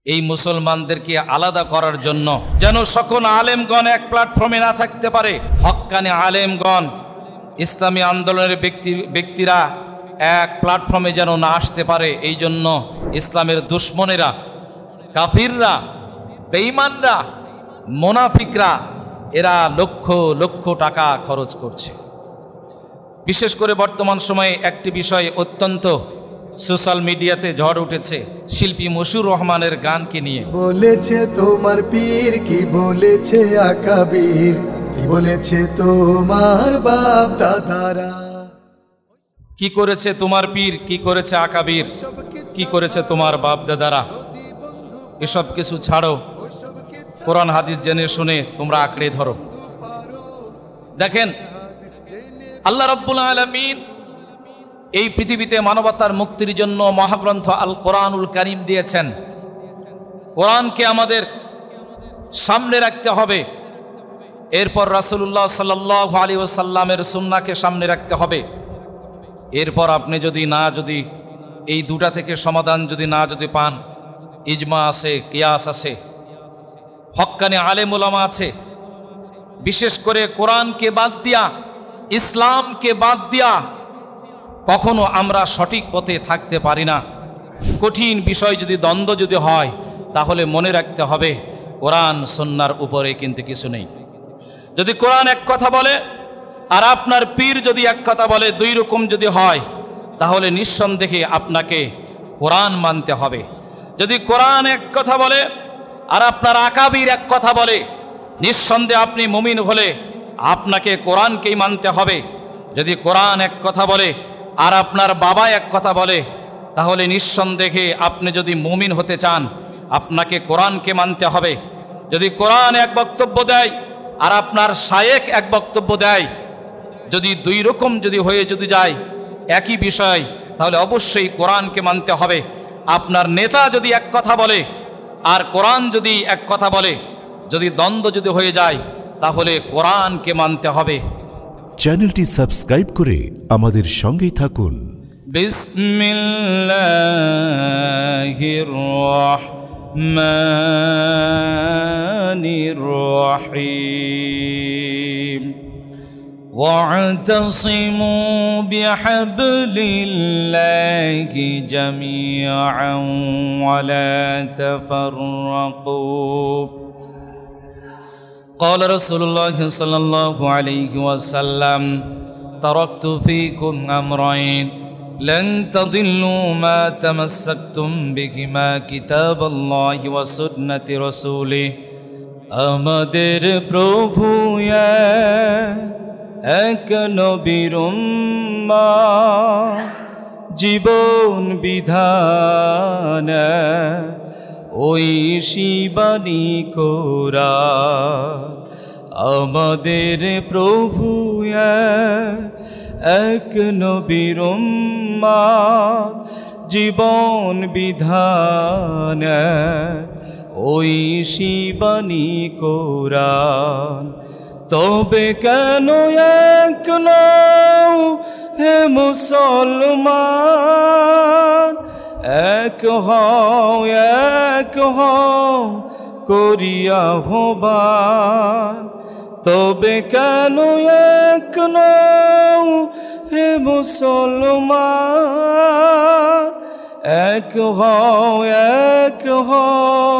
এই মুসলমানদেরকে আলাদা করার জন্য, যেন সকল আলেমগণ এক প্ল্যাটফর্মে না থাকতে পারে। হক্কানি আলেমগণ, ইসলামী আন্দোলনের ব্যক্তিরা এক প্ল্যাটফর্মে যেন না আসতে পারে, এই জন্য ইসলামের দুশ্মনেরা, কাফিররা, বেঈমানরা, মুনাফিকরা এরা লক্ষ লক্ষ টাকা খরচ করছে। বিশেষ করে বর্তমান সময়ে একটি বিষয় অত্যন্ত সোশ্যাল মিডিয়াতে ঝড় উঠেছে, শিল্পী মশিউর রহমানের গানকে নিয়ে। বলেছে তোমার পীর, কি বলেছে আকাবির, কি বলেছে তোমার বাপ দাদারা। কি করেছে তোমার পীর, কি করেছে আকাবির, কি করেছে তোমার বাপ দাদারা। এসব কিছু ছাড়ো, কোরআন হাদিস জেনে শুনে তোমরা আঁকড়ে ধরো। দেখেন, আল্লাহ রাব্বুল আলামিন এই পৃথিবীতে মানবতার মুক্তির জন্য মহাগ্রন্থ আল কোরআনুল কারীম দিয়েছেন। কোরআনকে আমাদের সামনে রাখতে হবে, এরপর রাসূলুল্লাহ সাল্লাল্লাহু আলাইহি ওয়াসাল্লামের সুন্নাহকে সামনে রাখতে হবে। এরপর আপনি যদি এই দুটা থেকে সমাধান যদি পান, ইজমা আছে, কিয়াস আছে, হক্কানি আলেম উলামা আছে। বিশেষ করে কোরআনকে বাদ দিয়া, ইসলামকে বাদ দিয়া কখনো আমরা সঠিক পথে থাকতে পারি না। কঠিন বিষয় যদি দ্বন্দ্ব যদি হয়, তাহলে মনে রাখতে হবে কোরআন সুন্নাহর উপরে কিন্তু কিছু নেই। যদি কোরআন এক কথা বলে আর আপনার পীর যদি এক কথা বলে, দুই রকম যদি হয়, তাহলে নিঃসন্দেহে আপনাকে কোরআন মানতে হবে। যদি কোরআন এক কথা বলে আর আপনার আকাবির এক কথা বলে, নিঃসন্দেহে আপনি মুমিন হলে আপনাকে কোরআনকেই মানতে হবে। যদি কোরআন এক কথা বলে আর আপনার বাবা এক কথা বলে, তাহলে নিঃসন্দেহে আপনি যদি মুমিন হতে চান, আপনাকে কোরআনকে মানতে হবে। যদি কোরআন এক বক্তব্য দেয় আর আপনার শায়েখ এক বক্তব্য দেয়, যদি দুই রকম হয়ে যায় একই বিষয়, তাহলে অবশ্যই কোরআনকে মানতে হবে। আপনার নেতা যদি এক কথা বলে আর কোরআন যদি এক কথা বলে, যদি দ্বন্দ্ব হয়ে যায়, তাহলে কোরআনকে মানতে হবে। চ্যানেলটি সাবস্ক্রাইব করে আমাদের সঙ্গেই থাকুন। বিসমিল্লাহির রহমানির রহিম। واعتصموا بحبل الله جميعا ولا تفرقوا. قال رسول الله صلى الله عليه وسلم: تركت فيكم أمرين لن تضلوا ما تمسكتم بهما كتاب الله وسنة رسوله. আমাদের প্রভু এক নবীর উম্মত, জীবন বিধান ওই শিবানী কোরআন। আমাদের প্রভু এক নবীর উম্মত, জীবন বিধান ওই শিবানী কোরআন। তবে কেন এক নও হে মুসলমান, এক হও করিয়া আহ্বান। তবে কেন এক নও হে মুসলমান, এক হও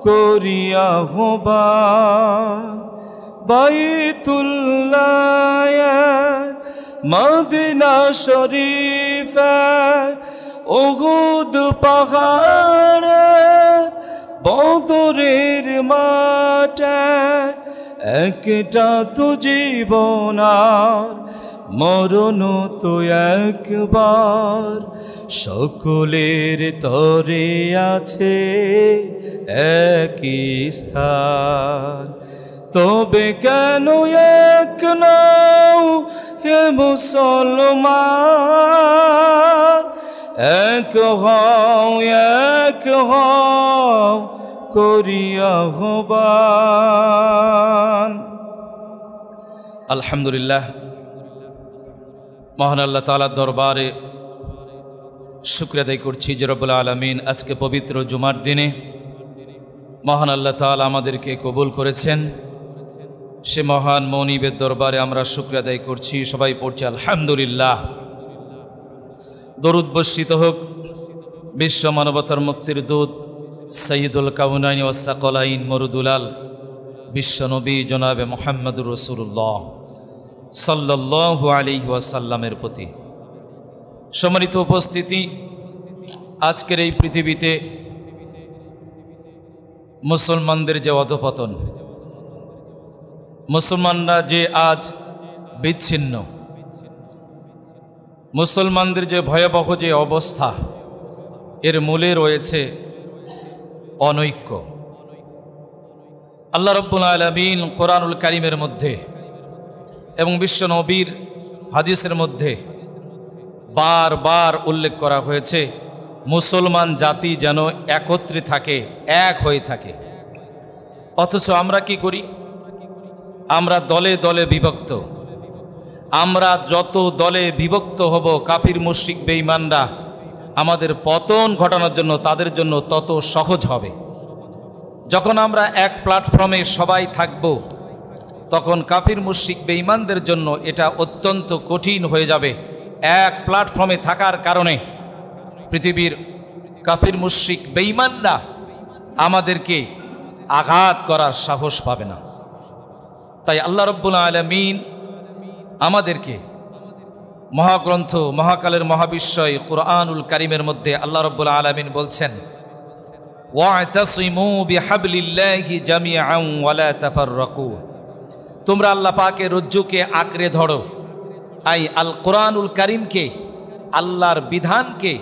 করিয়া আহ্বান। বাইতুল্লাহ মদিনা শরীফ উহুদ পাহাড় বদরের মাঠে, একটা তো জীবন আর মরণ তো একবার। সকলের তরে আছে একই স্থান। তবে কেন এক নও হে মুসলমান, এক হও করিয়া আহ্বান। আলহামদুলিল্লাহ, মহান আল্লাহ তাআলার দরবারে শুকরিয়া আদায় করছি যে রব্বুল আলামিন আজকে পবিত্র জুমার দিনে মহান আল্লাহ তাআলা আমাদেরকে কবুল করেছেন। সে মহান মনিবের দরবারে আমরা শুকরিয়া আদায় করছি। সবাই পড়ছি আলহামদুলিল্লাহ। দরুদ বর্ষিত হোক বিশ্ব মানবতার মুক্তির দূত সৈয়দুল কাউনাইন ওয়াস সাকলাইন মরুদুলাল বিশ্বনবী জনাবে মুহাম্মদুর রাসূলুল্লাহ সাল্লাল্লাহু আলাইহি ওয়াসাল্লামের প্রতি। সম্মানিত উপস্থিতি, আজকের এই পৃথিবীতে মুসলমানদের যে অধপতন, মুসলমানরা যে আজ বিচ্ছিন্ন, মুসলমানদের যে ভয়াবহ যে অবস্থা, এর মূলে রয়েছে অনৈক্য। আল্লাহ রাব্বুল আলামিন কোরআনুল কারীমের মধ্যে এবং বিশ্ব নবীর হাদিসের মধ্যে বারবার উল্লেখ করা হয়েছে মুসলমান জাতি যেন একত্রে থাকে, এক হয়ে থাকে। অথচ আমরা কি করি? আমরা দলে দলে বিভক্ত। আমরা যত দলে বিভক্ত হব, কাফির মুশরিক বেঈমানরা আমাদের পতন ঘটানোর জন্য, তাদের জন্য তত সহজ হবে। যখন আমরা এক প্ল্যাটফর্মে সবাই থাকব, তখন কাফির মুশরিক বেঈমানদের জন্য এটা অত্যন্ত কঠিন হয়ে যাবে। এক প্ল্যাটফর্মে থাকার কারণে পৃথিবীর কাফির মুশরিক বেঈমানরা আমাদেরকে আঘাত করার সাহস পাবে না। তাই আল্লাহ রাব্বুল আলামিন আমাদেরকে মহাগ্রন্থ, মহাকালের মহাবিশ্বয় কুরআনুল কারীমের মধ্যে আল্লাহ রাব্বুল আলামিন বলছেন, ওয়া'তাসিমু বিহাবলিল্লাহি জামিআন ওয়া লা তাফাররাকু। তোমরা আল্লাহ পাকের রজ্জুকে আঁকড়ে ধরো। আই আল কুরআনুল কারীমকে, আল্লাহর বিধানকে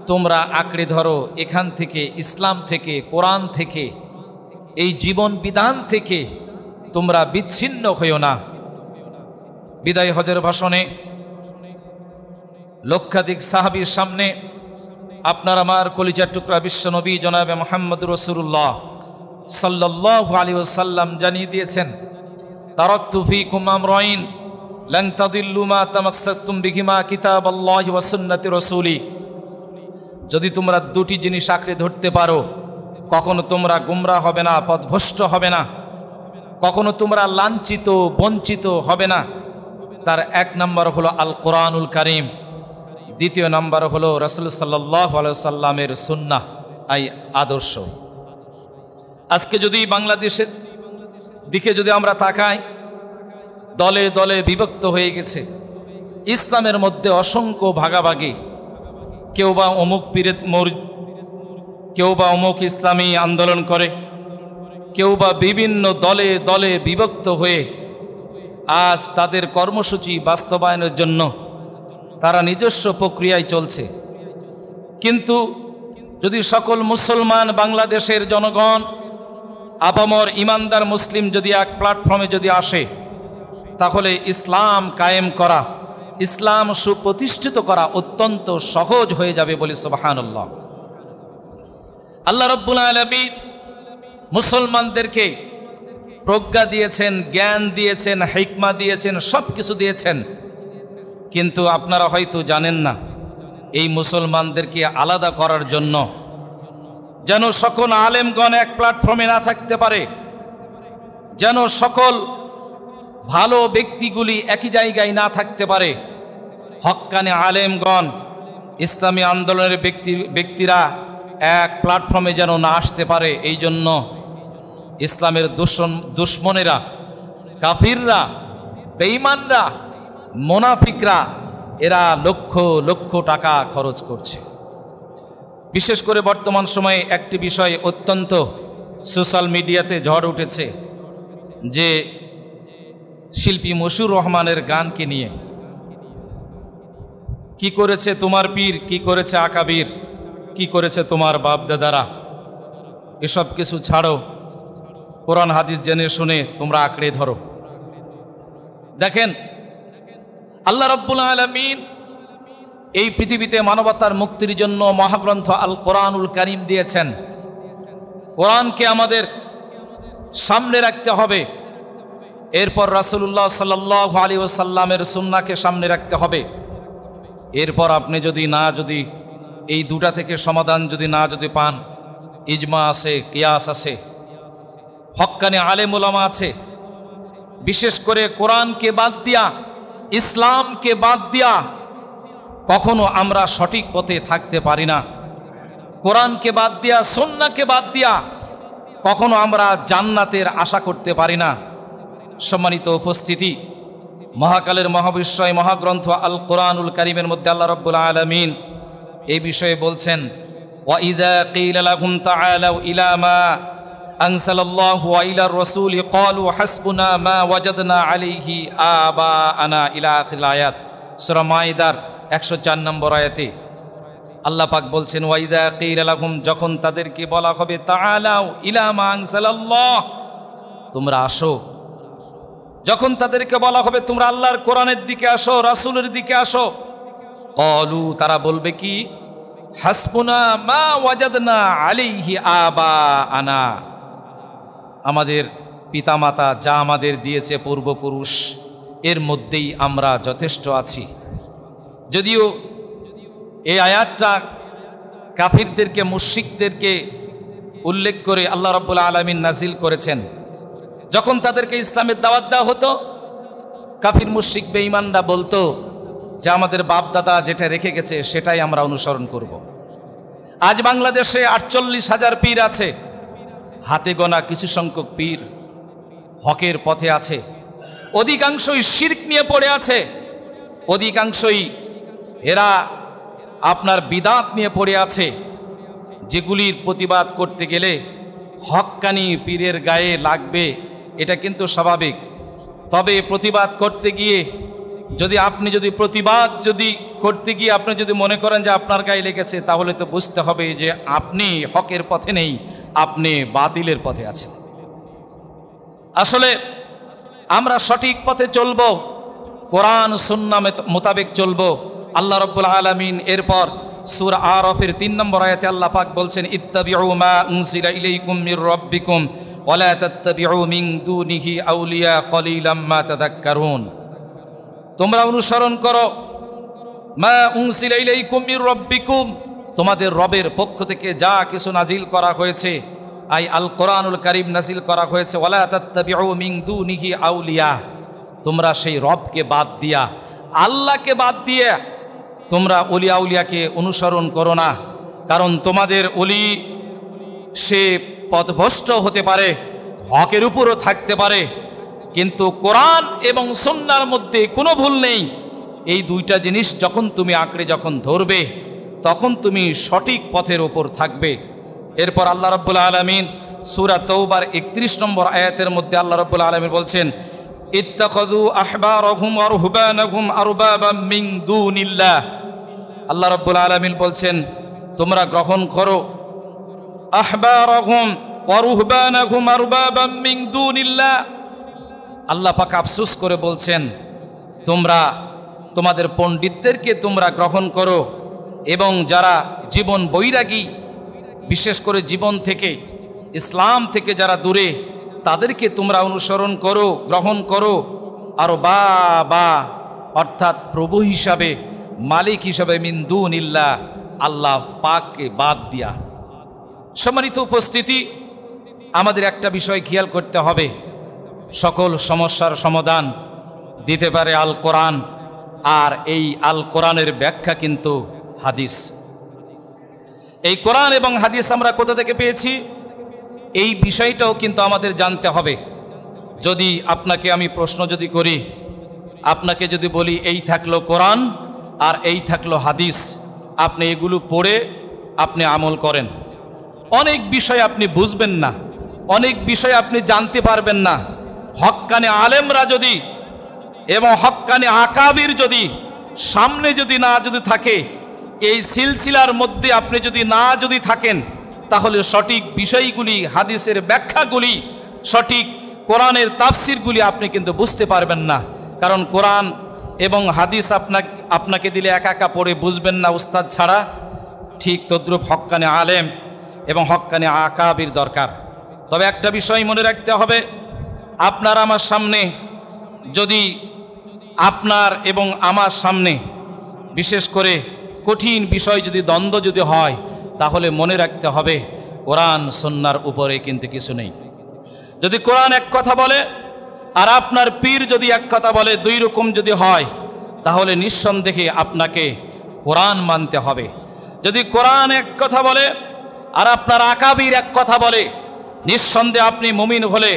তোমরা আঁকড়ে ধরো। এখান থেকে, ইসলাম থেকে, কোরআন থেকে, এই জীবন বিধান থেকে তোমরা বিচ্ছিন্ন হইও না। বিদায় হজের ভাষণে লক্ষাধিক সাহাবীর সামনে আপনার আমার কলিজার টুকরা বিশ্বনবী জনাবে মুহাম্মদুর রাসূলুল্লাহ সাল্লাল্লাহু আলাইহি ওয়াসাল্লাম জানিয়ে দিয়েছেন, তারাকতু ফীকুম আমরাইন লান তাদিল্লু মা তামাসসাকতুম বিহিমা কিতাবাল্লাহি ওয়া সুন্নতি রাসূলি। যদি তোমরা দুটি জিনিস আঁকড়ে ধরতে পারো, কখনো তোমরা গুমরা হবে না, পথভ্রষ্ট হবে না, কখনো তোমরা লাঞ্ছিত বঞ্চিত হবে না। তার এক নম্বর হলো আল কোরআনুল কারীম, দ্বিতীয় নম্বর হলো রাসূল সাল্লাল্লাহু আলাইহি সাল্লামের সুন্নাহ, আই আদর্শ। আজকে যদি বাংলাদেশের দিকে যদি আমরা তাকাই, দলে দলে বিভক্ত হয়ে গেছে। ইসলামের মধ্যে অসংখ্য ভাগাভাগি। কেউ বা অমুক পীরের মরিদ, কেউ বা অমুক ইসলামী আন্দোলন করে, কেউ বা বিভিন্ন দলে দলে বিভক্ত হয়ে আজ তাদের কর্মসূচি বাস্তবায়নের জন্য তারা নিজস্ব প্রক্রিয়ায় চলছে। কিন্তু যদি সকল মুসলমান বাংলাদেশের জনগণ, আপামর ইমানদার মুসলিম যদি এক প্ল্যাটফর্মে যদি আসে, তাহলে ইসলাম কায়েম করা, ইসলাম সুপ্রতিষ্ঠিত করা অত্যন্ত সহজ হয়ে যাবে বলে সুবহানাল্লাহ। আল্লাহ রাব্বুল আলামিন মুসলমানদেরকে প্রজ্ঞা দিয়েছেন, জ্ঞান দিয়েছেন, হিকমা দিয়েছেন, সব কিছু দিয়েছেন। কিন্তু আপনারা হয়তো জানেন না, এই মুসলমানদেরকে আলাদা করার জন্য, যেন সকল আলেমগণ এক প্ল্যাটফর্মে না থাকতে পারে, যেন সকল ভালো ব্যক্তিগুলি একই জায়গায় না থাকতে পারে, হক্কানি আলেমগণ, ইসলামী আন্দোলনের ব্যক্তিরা এক প্ল্যাটফর্মে যেন না আসতে পারে, এই জন্য ইসলামের দুশ্মনেরা, কাফিররা, বেঈমানরা, মুনাফিকরা এরা লক্ষ লক্ষ টাকা খরচ করছে। বিশেষ করে বর্তমান সময়ে একটি বিষয় অত্যন্ত সোশ্যাল মিডিয়াতে ঝড় উঠেছে, যে শিল্পী মশিউর রহমানের গানকে নিয়ে। কি করেছে তোমার পীর, কি করেছে আকাবির, কি করেছে তোমার বাপদাদারা, এসব কিছু ছাড়ো, কোরআন হাদিস জেনে শুনে তোমরা আঁকড়ে ধরো। দেখেন, আল্লাহ রাব্বুল আলামিন এই পৃথিবীতে মানবতার মুক্তির জন্য মহাগ্রন্থ আল কোরআনুল কারীম দিয়েছেন। কোরআনকে আমাদের সামনে রাখতে হবে, এরপর রাসূলুল্লাহ সাল্লাল্লাহু আলাইহি ওয়াসাল্লামের সুন্নাহকে সামনে রাখতে হবে। এরপর আপনি যদি এই দুটা থেকে সমাধান যদি পান, ইজমা আছে, কিয়াস আছে, হক্কানি আলেম ওলামা আছে, বিশেষ করে কোরআনকে বাদ দিয়া, ইসলামকে বাদ দিয়া কখনো আমরা সঠিক পথে থাকতে পারি না। কোরআনকে বাদ দিয়া, সুন্নাহকে বাদ দিয়া কখনো আমরা জান্নাতের আশা করতে পারি না। সম্মানিত উপস্থিতি, মহাকালের মহাবিশ্বয় মহাগ্রন্থ আল কোরআনুল কারীমের মধ্যে আল্লাহ রাব্বুল আলামিন এই বিষয়ে বলছেন, ওয়া ইযা ক্বিলা লাহুম তাআলাউ ইলা মা আনসালাল্লাহু ওয়া ইলার রাসূলি ক্বালু হাসবুনা মা ওয়াজাদনা আলাইহি আবাআনা ইলা আখির আয়াত। সূরা মাইদার 104 নম্বর আয়াতে আল্লাহ পাক বলছেন, ওয়া ইযা ক্বিলা লাহুম, যখন তাদেরকে বলা হবে তাআলাউ ইলা মা আনসালাল্লাহ, তোমরা আসো, যখন তাদেরকে বলা হবে তোমরা আল্লাহর কোরআনের দিকে আসো, রাসূলের দিকে আসো, ক্বালু, তারা বলবে কি, হাসবুনা মা ওয়াজাদনা আলাইহি আবাআনা, আমাদের পিতামাতা যা আমাদের দিয়েছে পূর্বপুরুষ, এর মধ্যেই আমরা যথেষ্ট আছি। যদিও এই আয়াতটা কাফিরদেরকে, মুশরিকদেরকে উল্লেখ করে আল্লাহ রাব্বুল আলামিন নাজিল করেছেন। যখন তাদেরকে ইসলামের দাওয়াত দেওয়া হতো, কাফির মুশরিক বেঈমানরা বলতো যে আমাদের বাপ দাদা যেটা রেখে গেছে সেটাই আমরা অনুসরণ করব। আজ বাংলাদেশে 48,000 পীর আছে, হাতে গোনা কিছু সংখ্যক পীর হকের পথে আছে, অধিকাংশই শিরক নিয়ে পড়ে আছে, অধিকাংশই এরা আপনার বিদাত নিয়ে পড়ে আছে, যেগুলির প্রতিবাদ করতে গেলে হক্কানি পীরের গায়ে লাগবে, এটা কিন্তু স্বাভাবিক। তবে প্রতিবাদ করতে গিয়ে যদি প্রতিবাদ করতে গিয়ে আপনি যদি মনে করেন যে আপনার গায়ে লেগেছে, তাহলে তো বুঝতে হবে যে আপনি হকের পথে নেই, আপনি বাতিলের পথে আছেন। আসলে আমরা সঠিক পথে চলব, কোরআন সুন্নাহ মোতাবেক চলব। আল্লাহ রাব্বুল আলামিন এরপর সূরা আরাফের 3 নম্বর আয়াতে আল্লাহ পাক বলছেন, ইত্তাবিউ মা উনজিলা ইলাইকুম মির রাব্বিকুম ওয়া লা তাত্তাবিউ মিন দুনিহি আউলিয়া কলিলাম মা তাযাক্কারুন, তোমরা অনুসরণ করো মা উনজিলা ইলাইকুম মির রাব্বিকুম, তোমাদের রবের পক্ষ থেকে যা কিছু নাজিল করা হয়েছে, আই আল কোরআনুল কারীম নাজিল করা হয়েছে, ওয়া লা তাত্তাবিউ মিন দুনিহি আউলিয়া, তোমরা সেই রবকে বাদ দিয়া, আল্লাহকে বাদ দিয়ে তোমরা ওলি আউলিয়াকে অনুসরণ করো না। কারণ তোমাদের ওলি সে পথভ্রষ্ট হতে পারে, হকের উপরও থাকতে পারে, কিন্তু কোরআন এবং সুন্নাহর মধ্যে কোনো ভুল নেই। এই দুইটা জিনিস যখন তুমি আঁকড়ে যখন ধরবে, তখন তুমি সঠিক পথের ওপর থাকবে। এরপর আল্লাহ রাব্বুল আলামিন সূরা তাওবার 31 নম্বর আয়াতের মধ্যে আল্লাহ রাব্বুল আলামিন বলছেন, ইত্তাখাযু আহবারহুম ওয়া রুহবানাহুম আরবাবাম মিন দুনিল্লাহ, আল্লাহ রাব্বুল আলামিন বলছেন তোমরা গ্রহণ করো আহবারহুম ওয়া রুহবানাহুম আরবাবাম মিন দুনিল্লাহ। আল্লাহ পাক আফসোস করে বলছেন তোমরা তোমাদের পণ্ডিতদেরকে তোমরা গ্রহণ করো, এবং যারা জীবন বৈরাগী, বিশেষ করে জীবন থেকে, ইসলাম থেকে যারা দূরে, তাদেরকে তোমরা অনুসরণ করো, গ্রহণ করো। আর বা অর্থাৎ প্রভু হিসাবে, মালিক হিসাবে, মিন দুনিল্লাহ, আল্লাহ পাককে বাদ দিয়া। সম্মানিত উপস্থিতি, আমাদের একটা বিষয় খেয়াল করতে হবে, সকল সমস্যার সমাধান দিতে পারে আল কোরআন, আর এই আল কোরআনের ব্যাখ্যা কিন্তু হাদিস। এই কোরআন এবং হাদিস আমরা কোথা থেকে পেয়েছি, এই বিষয়টাও কিন্তু আমাদের জানতে হবে। যদি আপনাকে আমি প্রশ্ন যদি করি, আপনাকে যদি বলি এই থাকলো কোরআন আর এই থাকলো হাদিস, আপনি এগুলো পড়ে আপনি আমল করেন, অনেক বিষয় আপনি বুঝবেন না, অনেক বিষয় আপনি জানতে পারবেন না। হক্কানি আলেমরা যদি এবং হক্কানি আকাবির যদি সামনে যদি থাকে, এই সিলসিলার মধ্যে আপনি যদি থাকেন, তাহলে সঠিক বিষয়গুলি, হাদিসের ব্যাখ্যাগুলি, সঠিক কোরআনের তাফসিরগুলি আপনি কিন্তু বুঝতে পারবেন না। কারণ কোরআন এবং হাদিস আপনাকে দিলে একা একা পড়ে বুঝবেন না উস্তাদ ছাড়া। ঠিক তদ্রূপ হক্কানি আলেম এবং হক্কানি আকাবির দরকার। তবে একটা বিষয় মনে রাখতে হবে, আপনার আমার সামনে যদি, আপনার এবং আমার সামনে বিশেষ করে কঠিন বিষয় যদি, দ্বন্দ্ব যদি হয়, তাহলে মনে রাখতে হবে কোরআন সুন্নাহর উপরে কিন্তু কিছু নেই। যদি কোরআন এক কথা বলে আর আপনার পীর যদি এক কথা বলে, দুই রকম যদি হয়, তাহলে নিঃসন্দেহে আপনাকে কোরআন মানতে হবে। যদি কোরআন এক কথা বলে আর আপনার আকাবির এক কথা বলে, নিঃসন্দেহে আপনি মুমিন হলে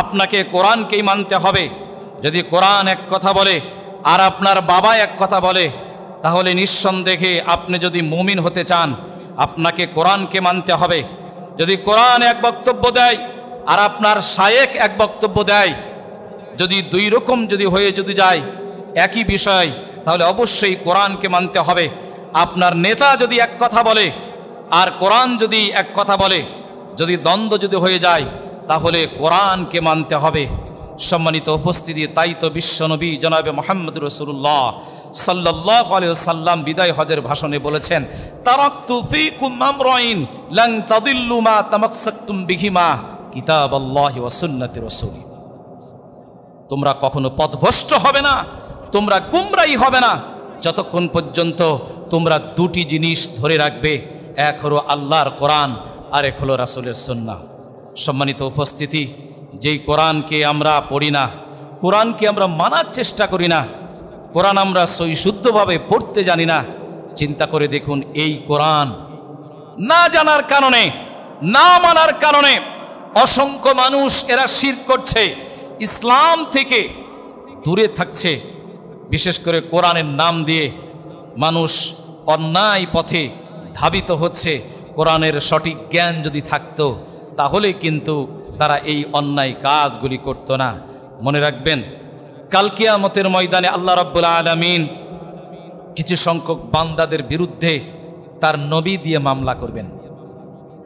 আপনাকে কোরআনকেই মানতে হবে। যদি কোরআন এক কথা বলে আর আপনার বাবা এক কথা বলে, তাহলে নিঃসন্দেহে আপনি যদি মুমিন হতে চান আপনাকে কোরআনকে মানতে হবে। যদি কোরআন এক বক্তব্য দেয় আর আপনার শায়েখ এক বক্তব্য দেয়, যদি দুই রকম যদি হয়ে যদি যায় একই বিষয়, তাহলে অবশ্যই কোরআনকে মানতে হবে। আপনার নেতা যদি এক কথা বলে আর কোরআন যদি এক কথা বলে, যদি দ্বন্দ্ব যদি হয়ে যায়, তাহলে কোরআনকে মানতে হবে। সম্মানিত উপস্থিতি, তাই তো বিশ্বনবী জনাবে মুহাম্মদ রাসূলুল্লাহ সাল্লাল্লাহু আলাইহি ওয়াসাল্লাম বিদায় হজের ভাষণে বলেছেন, তারাকতু ফীকুম আমরাইন লান তাদিল্লু মা তামাসসাকতুম বিহিমা কিতাবাল্লাহি ওয়া সুন্নাতি রাসূলি। তোমরা কখনো পথভ্রষ্ট হবে না, তোমরা গুমরাহী হবে না যতক্ষণ পর্যন্ত তোমরা দুটি জিনিস ধরে রাখবে, এক হলো আল্লাহর কোরআন আর এক হলো রাসূলের সুন্নাহ। সম্মানিত উপস্থিতি, যেই কোরআনকে আমরা পড়ি না, কোরআনকে আমরা মানার চেষ্টা করি না, কোরআন আমরা সহিশুদ্ধভাবে পড়তে জানি না, চিন্তা করে দেখুন এই কোরআন না জানার কারণে, না মানার কারণে অসংখ্য মানুষ এরা শিরক করছে, ইসলাম থেকে দূরে থাকছে। বিশেষ করে কোরআনের নাম দিয়ে মানুষ অন্যায় পথে ধাবিত হচ্ছে। কোরআনের সঠিক জ্ঞান যদি থাকতো তাহলে কিন্তু তারা এই অন্যায় কাজগুলি করতো না। মনে রাখবেন, কাল কিয়ামতের ময়দানে আল্লাহ রাব্বুল আলামিন কিছু সংখ্যক বান্দাদের বিরুদ্ধে তার নবী দিয়ে মামলা করবেন।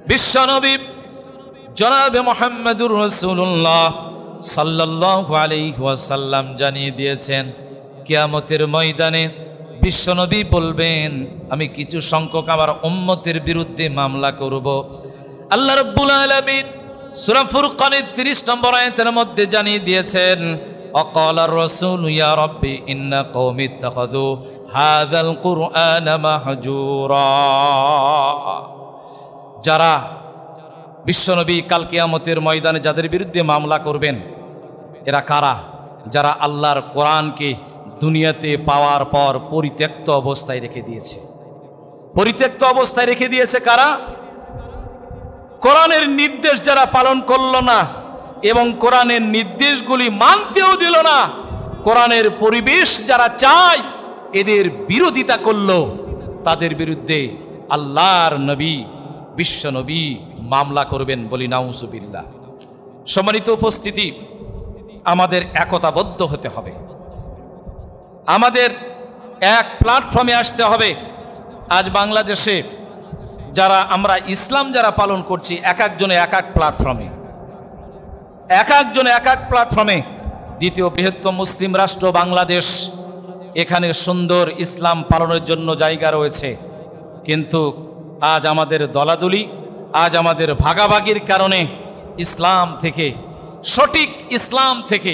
বিশ্বনবী জনাবে মুহাম্মদুর রাসূলুল্লাহ সাল্লাল্লাহু আলাইহি ওয়াসাল্লাম জানিয়ে দিয়েছেন, কিয়ামতের ময়দানে বিশ্বনবী বলবেন, আমি কিছু সংখ্যক আমার উম্মতের বিরুদ্ধে মামলা করব। আল্লাহ রাব্বুল আলামিন সূরা ফুরকানের 30 নম্বর আয়াতের মধ্যে জানিয়ে দিয়েছেন, অকালার রাসূল ইয়া রাব্বি ইন্না কওমি ইত্তাখাযু হাযাল কুরআনা মাহজুরা। যারা বিশ্বনবী কাল কিয়ামতের ময়দানে যাদের বিরুদ্ধে মামলা করবেন, এরা কারা? যারা আল্লাহর কোরআনকে দুনিয়াতে পাওয়ার পর পরিত্যক্ত অবস্থায় রেখে দিয়েছে। পরিত্যক্ত অবস্থায় রেখে দিয়েছে কারা? কোরআনের নির্দেশ যারা পালন করল না এবং কোরআনের নির্দেশগুলি মানতেও দিল না, কোরআনের পরিবেশ যারা চায় এদের বিরোধিতা করল, তাদের বিরুদ্ধে আল্লাহর নবী বিশ্বনবী মামলা করবেন, বলি নাউজুবিল্লাহ। সম্মানিত উপস্থিতি, আমাদের একতাবদ্ধ হতে হবে, আমাদের এক প্ল্যাটফর্মে আসতে হবে। আজ বাংলাদেশে যারা আমরা ইসলাম যারা পালন করছি, এক একজনে এক এক প্ল্যাটফর্মে, এক একজনে এক এক প্ল্যাটফর্মে। দ্বিতীয় বৃহত্তম মুসলিম রাষ্ট্র বাংলাদেশ, এখানে সুন্দর ইসলাম পালনের জন্য জায়গা রয়েছে, কিন্তু আজ আমাদের দলাদলি, আজ আমাদের ভাগাভাগির কারণে ইসলাম থেকে, সঠিক ইসলাম থেকে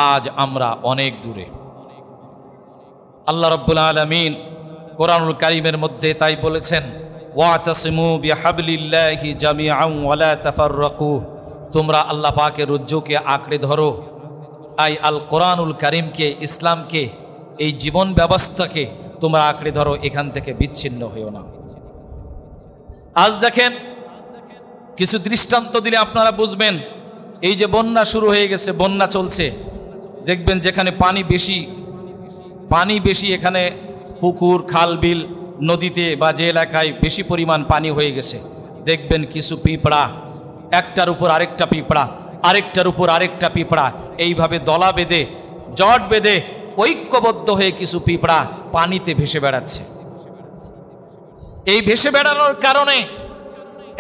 আজ আমরা অনেক দূরে। আল্লাহ রাব্বুল আলামিন কোরআনুল কারীমের মধ্যে তাই বলেছেন, ওয়াতাসিমু বিহাবলিল্লাহি জামিআন ওয়া লা তাফাররাকু, তোমরা আল্লাহ পাকের রজ্জুকে আঁকড়ে ধরো। আই আল কোরআনুল কারীমকে, ইসলামকে, এই জীবন ব্যবস্থাকে তোমরা আঁকড়ে ধরো, এখান থেকে বিচ্ছিন্ন হইও না। আজ দেখেন, কিছু দৃষ্টান্ত দিলে আপনারা বুঝবেন। এই যে বন্যা শুরু হয়ে গেছে, বন্যা চলছে, দেখবেন যেখানে পানি বেশি, এখানে পুকুর, খাল, বিল, নদীতে বা যে এলাকায় বেশি পরিমাণ পানি হয়ে গেছে, দেখবেন কিছু পিঁপড়া, একটার উপর আরেকটা পিঁপড়া, আরেকটার উপর আরেকটা পিঁপড়া, এইভাবে দলা বেঁধে, জট বেঁধে, ঐক্যবদ্ধ হয়ে কিছু পিঁপড়া পানিতে ভেসে বেড়াচ্ছে। এই ভেসে বেড়ানোর কারণে,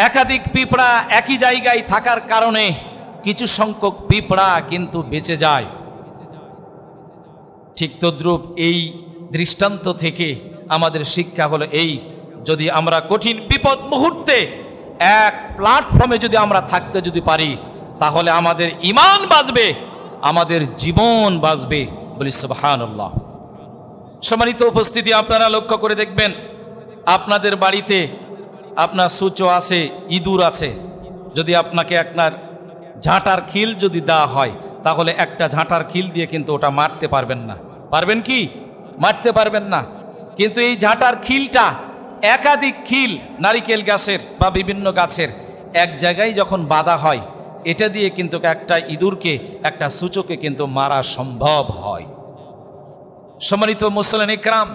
একাধিক পিঁপড়া একই জায়গায় থাকার কারণে কিছু সংখ্যক পিঁপড়া কিন্তু বেঁচে যায়। ঠিক তদ্রূপ এই দৃষ্টান্ত থেকে আমাদের শিক্ষা হলো এই, যদি আমরা কঠিন বিপদ মুহূর্তে এক প্ল্যাটফর্মে যদি আমরা থাকতে যদি পারি, তাহলে আমাদের ঈমান বাঁচবে, আমাদের জীবন বাঁচবে, বলি সুবহানাল্লাহ। সম্মানিত উপস্থিতি, আপনারা লক্ষ্য করে দেখবেন, আপনাদের বাড়িতে আপনার সূচো আছে, ইঁদুর আছে, যদি আপনাকে আপনার ঝাঁটার খিল যদি দেওয়া হয় তাহলে একটা ঝাঁটার খিল দিয়ে কিন্তু ওটা মারতে পারবেন না। পারবেন কি? মারতে পারবেন না। কিন্তু এই ঝাঁটার খিলটা একাধিক খিল নারিকেল গাছের বা বিভিন্ন গাছের এক জায়গায় যখন বাঁধা হয়, এটা দিয়ে কিন্তু একটা ইঁদুরকে, একটা সূচকে কিন্তু মারা সম্ভব হয়। সম্মানিত মুসলিম ইকরাম,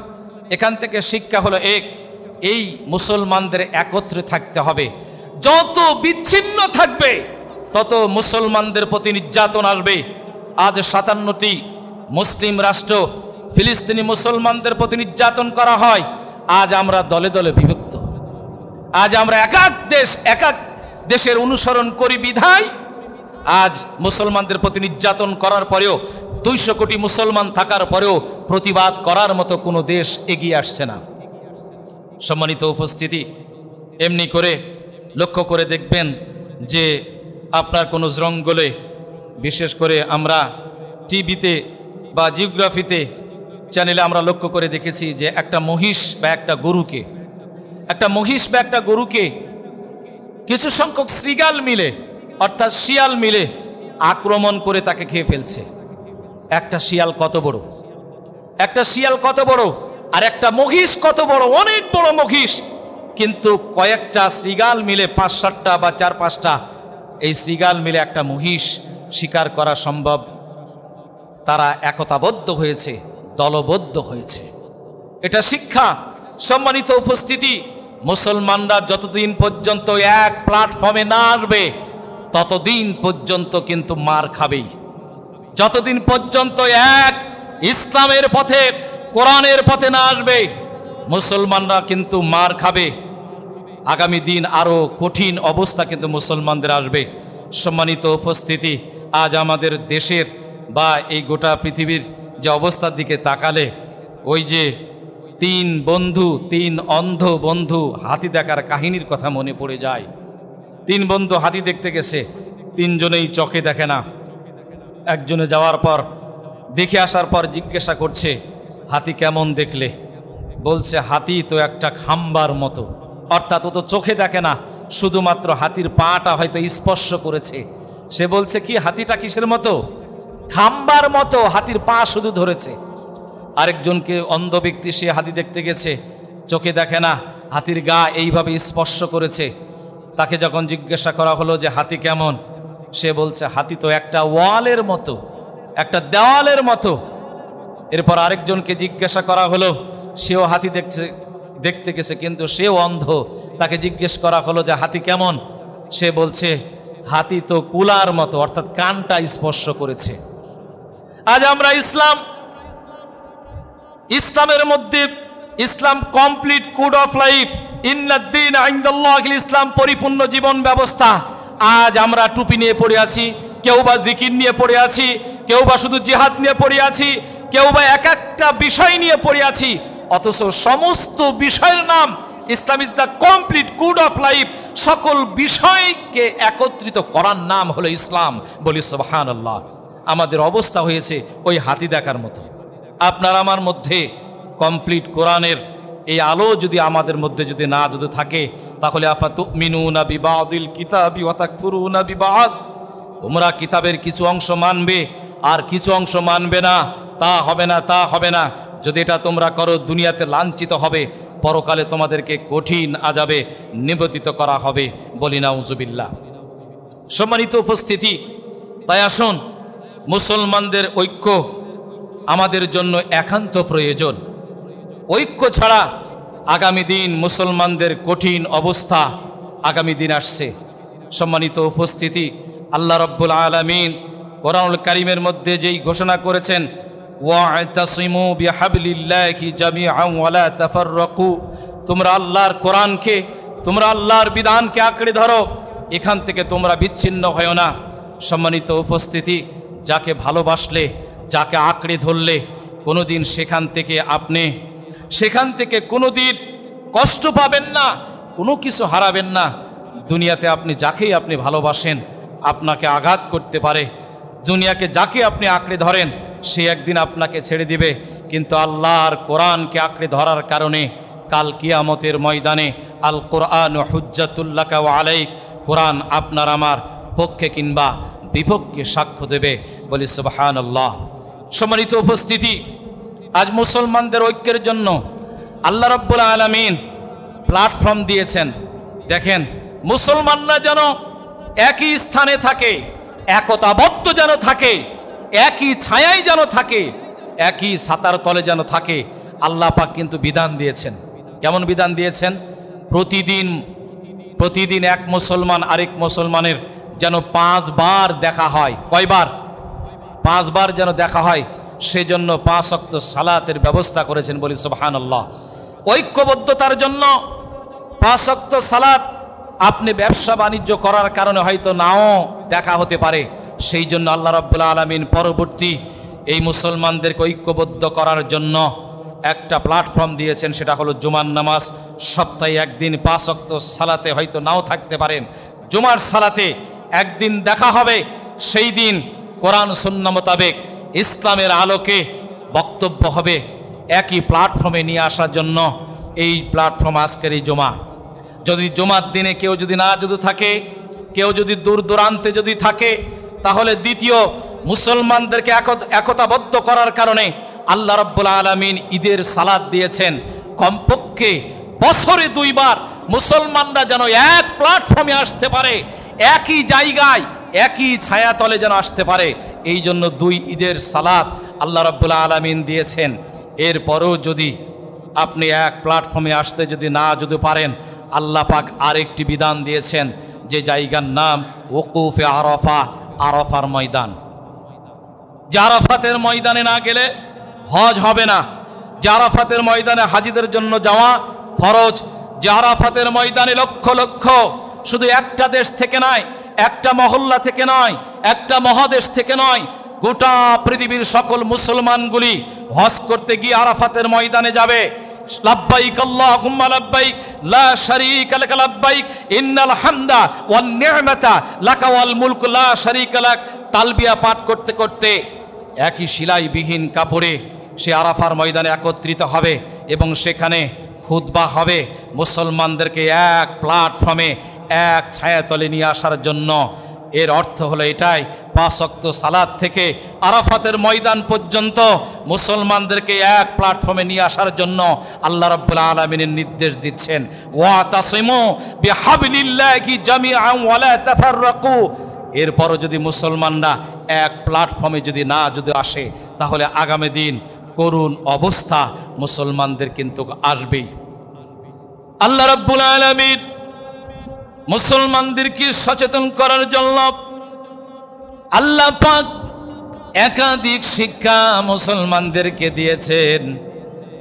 এখান থেকে শিক্ষা হলো এই মুসলমানদের একত্রে থাকতে হবে। যত বিচ্ছিন্ন থাকবে তত মুসলমানদের প্রতি নির্যাতন আসবে। আজ 57টি মুসলিম রাষ্ট্র ফিলিস্তিনি মুসলমানদের প্রতি নির্যাতন করা হয়। আজ আমরা দলে দলে বিভক্ত। আজ আমরা এক এক দেশের অনুসরণ করি বিধায় আজ মুসলমানদের প্রতি নির্যাতন করার পরেও, 200 কোটি মুসলমান থাকার পরেও প্রতিবাদ করার মতো কোনো দেশ এগিয়ে আসছে না। সম্মানিত উপস্থিতি, এমনি করে লক্ষ্য করে দেখবেন যে আপনার কোনো জঙ্গলে, বিশেষ করে আমরা টিভিতে বা জিওগ্রাফিতে চ্যানেলে আমরা লক্ষ্য করে দেখেছি যে একটা মহিষ বা একটা গরুকে কিছু সংখ্যক শৃগাল মিলে, অর্থাৎ শিয়াল মিলে আক্রমণ করে তাকে খেয়ে ফেলছে। একটা শিয়াল কত বড়, আর একটা মহিষ কত বড়, অনেক বড় মহিষ। কিন্তু কয়েকটা শৃগাল মিলে 5-7টা বা 4-5টা এই শৃগাল মিলে একটা মহিষ শিকার করা সম্ভব। তারা একতাবদ্ধ হয়েছে, দলবদ্ধ হয়েছে। এটা শিক্ষা। সম্মানিত উপস্থিতি, মুসলমানরা যতদিন পর্যন্ত এক প্ল্যাটফর্মে না আসবে ততদিন পর্যন্ত কিন্তু মার খাবেই। যতদিন পর্যন্ত এক ইসলামের পথে, কোরআনের পথে না আসবে মুসলমানরা কিন্তু মার খাবে। আগামী দিন আরো কঠিন অবস্থা কিন্তু মুসলমানদের আসবে। সম্মানিত উপস্থিতি, আজ আমাদের দেশের বা এই গোটা পৃথিবীর যে অবস্থার দিকে তাকালে, ওই যে 3 অন্ধ বন্ধু হাতি দেখার কাহিনীর কথা মনে পড়ে যায়। 3 বন্ধু হাতি দেখতে গেছে, 3 জনেই চোখে দেখে না। একজনে যাওয়ার পর, দেখে আসার পর জিজ্ঞাসা করছে, হাতি কেমন দেখলে? বলছে, হাতি তো একটা খাম্বার মতো, অর্থাৎ ও তো চোখে দেখে না, শুধুমাত্র হাতির পাটা হয়তো স্পর্শ করেছে। সে বলছে, কি হাতিটা কিসের মতো? খাম্বার মতো, হাতির পা শুধু ধরেছে। আরেকজনকে, অন্ধ ব্যক্তি, সে হাতি দেখতে গেছে, চোখে দেখে না, হাতির গা এইভাবে স্পর্শ করেছে। তাকে যখন জিজ্ঞাসা করা হলো যে হাতি কেমন, সে বলছে, হাতি তো একটা ওয়ালের মতো, একটা দেওয়ালের মতো। এরপর আরেকজনকে জিজ্ঞাসা করা হলো, সেও হাতি দেখতে গেছে, কিন্তু সেও অন্ধ। তাকে জিজ্ঞেস করা হলো যে হাতি কেমন, সে বলছে, হাতি তো কুলার মতো, অর্থাৎ কানটা স্পর্শ করেছে। আজ আমরা ইসলামের মধ্যে, ইসলাম কমপ্লিট কোড অফ লাইফ, ইন্নাদ-দীন ইনদাল্লাহিল ইসলাম, পরিপূর্ণ জীবন ব্যবস্থা। আজ আমরা টুপি নিয়ে পড়ে আছি, কেউ বা জিকির নিয়ে পড়ে আছি, কেউ বা শুধু জিহাদ নিয়ে পড়ে আছি, কেউ বা এক একটা বিষয় নিয়ে পড়ে আছি। অথচ সমস্ত বিষয়ের নাম Islam is the complete code of life. সকল বিষয়কে একত্রিত করার নাম হলো ইসলাম। বলি সুবহানাল্লাহ। আমাদের অবস্থা হয়েছে ওই হাতি দেখার মতো। আপনার আমার মধ্যে কমপ্লিট কোরআনের এই আলো যদি আমাদের মধ্যে যদি থাকে, তাহলে আফাতুমিনুনা বিবাদিল কিতাবি ওয়া তাকফুরুনা বিবাদ, তোমরা কিতাবের কিছু অংশ মানবে আর কিছু অংশ মানবে না, তা হবে না। যদি এটা তোমরা করো, দুনিয়াতে লাঞ্ছিত হবে, পরকালে তোমাদেরকে কঠিন আযাবে নিবতিত করা হবে। বলি নাউযুবিল্লাহ। সম্মানিত উপস্থিতি, তাই আসুন, মুসলমানদের ঐক্য আমাদের জন্য একান্ত প্রয়োজন। ঐক্য ছাড়া আগামী দিন মুসলমানদের কঠিন অবস্থা আগামী দিন আসছে। সম্মানিত উপস্থিতি, আল্লাহ রাব্বুল আলামিন কোরআনুল কারীমের মধ্যে যেই ঘোষণা করেছেন, ওয়া'তাসিমু বিহাবলিল্লাহি জামিআন ওয়া লা তাফাররাকু, তোমরা আল্লাহর কোরআনকে, তোমরা আল্লাহর বিধানকে আঁকড়ে ধরো, এখান থেকে তোমরা বিচ্ছিন্ন হয় না। সম্মানিত উপস্থিতি, যাকে ভালোবাসলে, যাকে আঁকড়ে ধরলে, কোনোদিন সেখান থেকে কোনোদিন কষ্ট পাবেন না, কোনো কিছু হারাবেন না। দুনিয়াতে আপনি যাকেই আপনি ভালোবাসেন আপনাকে আঘাত করতে পারে, দুনিয়াকে যাকে আপনি আঁকড়ে ধরেন সে একদিন আপনাকে ছেড়ে দিবে। কিন্তু আল্লাহর কোরআনকে আঁকড়ে ধরার কারণে কাল কিয়ামতের ময়দানে আল কোরআন হুজ্জাতুল লাকা ওয়া আলাইক, কোরআন আপনার আমার পক্ষে কিংবা বিপক্ষে সাক্ষ্য দেবে। বলি সুবহানাল্লাহ। সম্মানিত উপস্থিতি, আজ মুসলমানদের ঐক্যের জন্য আল্লাহ রাব্বুল আলামিন প্ল্যাটফর্ম দিয়েছেন। দেখেন, মুসলমানরা যেন একই স্থানে থাকে, একতাবদ্ধ যেন থাকে, একই ছায়ায় যেন থাকে, একই ছাতার তলে যেন থাকে। আল্লাহ পাক কিন্তু বিধান দিয়েছেন। কেমন বিধান দিয়েছেন? প্রতিদিন এক মুসলমান আরেক মুসলমানের যেন 5 বার দেখা হয়। কয়বার? 5 বার যেন দেখা হয়। সেজন্য 5 ওয়াক্ত সালাতের ব্যবস্থা করেছেন। বলি সুবহানাল্লাহ। ঐক্যবদ্ধতার জন্য 5 ওয়াক্ত সালাত আপনি ব্যবসা বাণিজ্য করার কারণে হয়তো নাও দেখা হতে পারে, সেই জন্য আল্লাহ রাব্বুল আলামিন পরবর্তী এই মুসলমানদেরকে ঐক্যবদ্ধ করার জন্য একটা প্ল্যাটফর্ম দিয়েছেন। সেটা হলো জুমার নামাজ। সপ্তাহে একদিন 5 ওয়াক্ত সালাতে হয়তো নাও থাকতে পারেন, জুমার সালাতে একদিন দেখা হবে। সেই দিন কোরআন সুন্নাহ মোতাবেক ইসলামের আলোকে বক্তব্য হবে। একই প্ল্যাটফর্মে নিয়ে আসার জন্য এই প্ল্যাটফর্ম আজকের এই জুমা। যদি জুমার দিনে কেউ যদি না যদি থাকে, কেউ যদি দূর দূরান্তে যদি থাকে, তাহলে দ্বিতীয় মুসলমানদেরকে একতাবদ্ধ করার কারণে আল্লাহ রাব্বুল আলামিন ঈদের সালাত দিয়েছেন। কমপক্ষে বছরে 2 বার মুসলমানরা যেন এক প্ল্যাটফর্মে আসতে পারে, একই জায়গায় একই ছায়াতলে যেন আসতে পারে। এই জন্য 2 ঈদের সালাত আল্লাহ রাব্বুল আলামিন দিয়েছেন। এরপরও যদি আপনি এক প্ল্যাটফর্মে আসতে যদি না যদি পারেন, আল্লাহ পাক আরেকটি বিধান দিয়েছেন, যে জায়গার নাম ওকুফে আরাফা, আরাফার ময়দান। যে আরাফাতের ময়দানে না গেলে হজ হবে না। যে আরাফাতের ময়দানে হাজিদের জন্য যাওয়া ফরজ। যে আরাফাতের ময়দানে লক্ষ লক্ষ, শুধু একটা দেশ থেকে নয়, একটা মহল্লা থেকে নয়, একটা মহাদেশ থেকে নয়, গোটা পৃথিবীর সকল মুসলমানগুলি হজ করতে গিয়ে আরাফাতের ময়দানে যাবে। লাব্বাইক আল্লাহুম্মা লাব্বাইক লা শারীকা লাক লাব্বাইক ইন্নাল হামদা ওয়ান নি'মাতা লাকা ওয়াল মুলকু লা শারীকা লাক। তালবিয়া পাঠ করতে করতে একই সেলাইবিহীন কাপড়ে সে আরাফার ময়দানে একত্রিত হবে এবং সেখানে খুতবা হবে মুসলমানদেরকে এক প্ল্যাটফর্মে এক ছায়াতলে নিয়ে আসার জন্য। এর অর্থ হলো এটাই, 5 ওয়াক্ত সালাত থেকে আরাফাতের ময়দান পর্যন্ত মুসলমানদেরকে এক প্ল্যাটফর্মে নিয়ে আসার জন্য আল্লাহ রাব্বুল আলামিনের নির্দেশ দিচ্ছেন, ওয়াতাসিমু বিহাবলিল্লাহি জামিআন ওয়া লা তাফাররাকু। এরপরও যদি মুসলমানরা এক প্ল্যাটফর্মে যদি না যদি আসে, তাহলে আগামী দিন করুণ অবস্থা মুসলমানদের কিন্তু আসবেই। আল্লাহ রাব্বুল আলামিন মুসলমানদেরকে সচেতন করার জন্য আল্লাহ পাক একাধিক শিক্ষা মুসলমানদেরকে দিয়েছেন।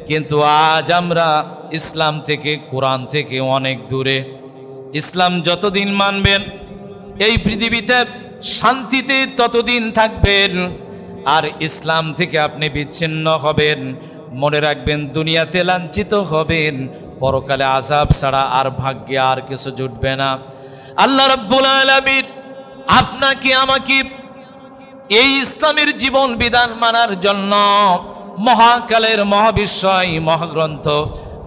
কিন্তু আজ আমরা ইসলাম থেকে, কোরআন থেকে অনেক দূরে। ইসলাম যতদিন মানবেন এই পৃথিবীতে শান্তিতে ততদিন থাকবেন, আর ইসলাম থেকে আপনি বিচ্ছিন্ন হবেন, মনে রাখবেন দুনিয়াতে লাঞ্ছিত হবেন, পরকালে আযাব ছাড়া আর ভাগ্যে আর কিছু জুটবে না। আল্লাহ রাব্বুল আলামিন আপনাকে আমাকে এই ইসলামের জীবন বিধান মানার জন্য মহাকালের মহাবিশ্বয় মহাগ্রন্থ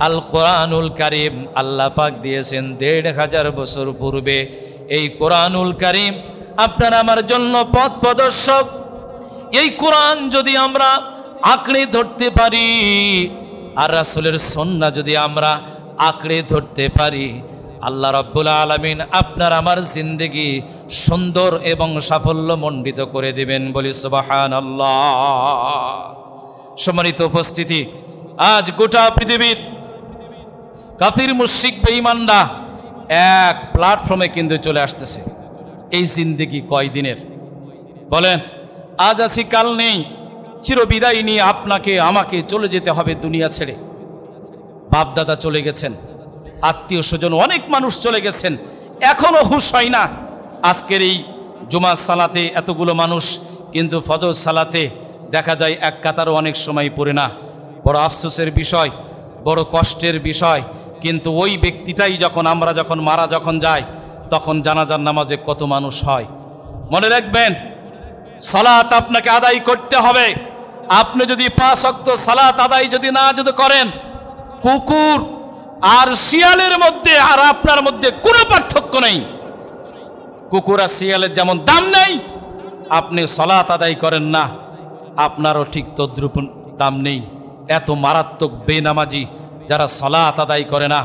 আল কোরআনুল কারীম আল্লাহ পাক দিয়েছেন ১৫০০ বছর পূর্বে। এই কোরআনুল কারীম আপনার আমার জন্য পথ প্রদর্শক। এই কোরআন যদি আমরা আঁকড়ে ধরতে পারি, আর রাসূলের সুন্নাহ যদি আমরা আঁকড়ে ধরতে পারি, আল্লাহ রাব্বুল আলামিন আপনার আমার জিন্দেগি সুন্দর এবং সাফল্যমণ্ডিত করে দিবেন। বলি সুবহানাল্লাহ। সম্মানিত উপস্থিতি, আজ গোটা পৃথিবীর কাফির মুশরিক বেঈমানরা এক প্ল্যাটফর্মে কিন্তু চলে আসতেছে। এই জিন্দেগি কয়দিনের বলেন? আজ আছি কাল নেই, চিরবিদায় নিয়ে আপনাকে আমাকে চলে যেতে হবে দুনিয়া ছেড়ে। বাপ দাদা চলে গেছেন, আত্মীয় স্বজন অনেক মানুষ চলে গেছেন, এখনো হুঁশ হয় না। আজকের এই জুমার সালাতে এতগুলো মানুষ, কিন্তু ফজর সালাতে দেখা যায় এক কাতারও অনেক সময় পড়ে না। বড় আফসোসের বিষয়, বড় কষ্টের বিষয়। কিন্তু ওই ব্যক্তিটাই যখন আমরা যখন মারা যখন যায়, তখন জানাজার নামাজে কত মানুষ হয়। মনে রাখবেন, সালাত আপনাকে আদায় করতে হবে। আপনি যদি 5 ওয়াক্ত সালাত আদায় যদি না যদি করেন, কুকুর আর শিয়ালের মধ্যে আর আপনার মধ্যে কোনো পার্থক্য নেই। কুকুর আর শিয়ালের যেমন দাম নেই, আপনি সালাত আদায় করেন না, আপনারও ঠিক তদ্রুপ দাম নেই। এত মারাত্মক বেনামাজি যারা সালাত আদায় করে না,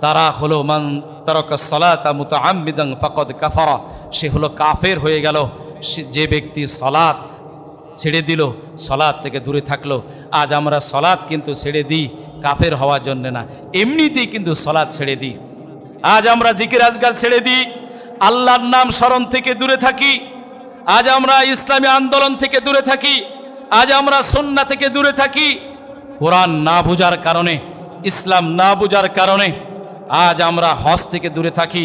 তারা হলো মান তারাকা সালাতা মুতাআম্মিদান ফাকাদ কাফারা, সে হলো কাফের হয়ে গেল। যে ব্যক্তি সালাত ছেড়ে দিল, সালাত থেকে দূরে থাকলো। আজ আমরা সালাত কিন্তু ছেড়ে দিই কাফের হওয়ার জন্য না, এমনিতেই কিন্তু সালাত ছেড়ে দিই। আজ আমরা জিকির আজগার ছেড়ে দিই, আল্লাহর নাম স্মরণ থেকে দূরে থাকি। আজ আমরা ইসলামী আন্দোলন থেকে দূরে থাকি, আজ আমরা সুন্নাহ থেকে দূরে থাকি। কোরআন না বোঝার কারণে, ইসলাম না বোঝার কারণে আজ আমরা হজ থেকে দূরে থাকি,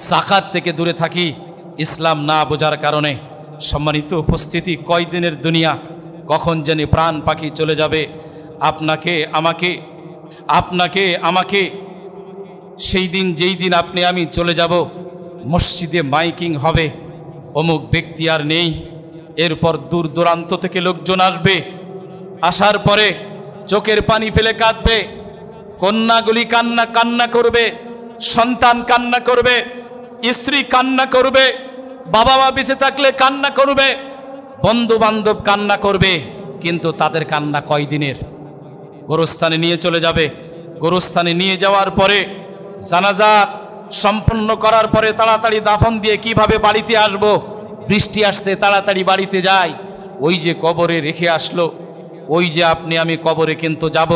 যাকাত থেকে দূরে থাকি, ইসলাম না বোঝার কারণে। সম্মানিত উপস্থিতি, কয়দিনের দুনিয়া, কখন জানি প্রাণ পাখি চলে যাবে। আপনাকে আমাকে সেই দিন, যেই দিন আপনি আমি চলে যাব, মসজিদে মাইকিং হবে, অমুক ব্যক্তি আর নেই। এরপর দূর দূরান্ত থেকে লোকজন আসবে, আসার পরে চোখের পানি ফেলে কাঁদবে, কন্যাগুলি কান্না করবে, সন্তান কান্না করবে, স্ত্রী কান্না করবে, বাবা মা বেঁচে থাকলে কান্না করবে, বন্ধু বান্ধব কান্না করবে। কিন্তু তাদের কান্না কয়দিনের? গোরস্থানে নিয়ে চলে যাবে। গোরস্থানে নিয়ে যাওয়ার পরে জানাজা সম্পন্ন করার পরে তাড়াতাড়ি দাফন দিয়ে কিভাবে বাড়িতে আসব? বৃষ্টি আসছে, তাড়াতাড়ি বাড়িতে যাই। ওই যে কবরে রেখে আসলো, ওই যে আপনি আমি কবরে কিন্তু যাব,